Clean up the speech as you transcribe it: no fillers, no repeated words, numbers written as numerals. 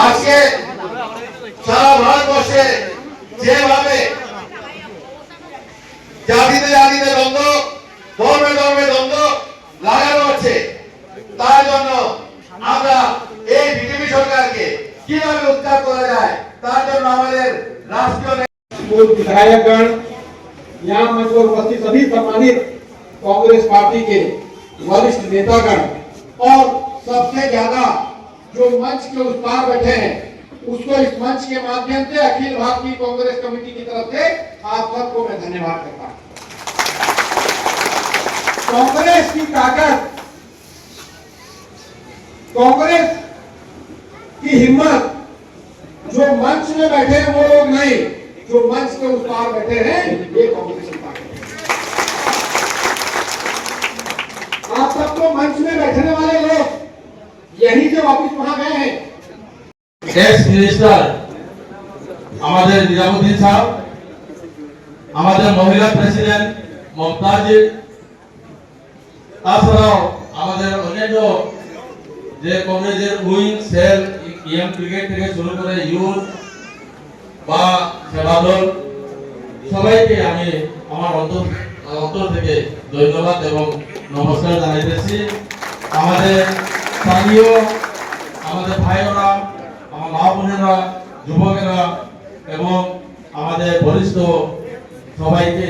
আজকে সারা ভারতবর্ষে যেভাবে জাতিতে জাতিতে দ্বন্দ্ব, ধর্মে ধর্মে দ্বন্দ্ব লাগানো হচ্ছে, তার জন্য আমরা এই বিজেপি সরকারকে কিভাবে উদ্ধার করা যায়, তার জন্য আমাদের রাষ্ট্রীয় विधायकगण, यहाँ मंच पर उपस्थित सभी सम्मानित कांग्रेस पार्टी के वरिष्ठ नेतागण और सबसे ज्यादा जो मंच के उस पार बैठे हैं, उसको इस मंच के माध्यम से अखिल भारतीय कांग्रेस कमेटी की तरफ से आप सबको मैं धन्यवाद करता हूं। कांग्रेस की ताकत, कांग्रेस की हिम्मत, जो मंच में बैठे हैं वो लोग नहीं, जो मंच के उस पार बैठे हैं, ये कांग्रेस की ताकत है। आप सबको मंच में बैठने वाले लोग यही से वापस वहां गए हैं। एक्स मिनिस्टर আমাদের নিজামুদ্দিন সাহেব, আমাদের মহিলা প্রেসিডেন্ট মমতাজ, তাছাড়াও আমাদের অন্যান্য যে কংগ্রেসের উইং সেল, ইএম ক্রিকেট থেকে শুরু করে ইউথ বা সেবা দল, সবাইকে আমি আমার অন্তর থেকে ধন্যবাদ এবং নমস্কার জানাইতেছি। আমাদের স্থানীয় আমাদের ভাইয়েরা, আমার মা বোনেরা, যুবকেরা এবং আমাদের বরিষ্ঠ সবাইকে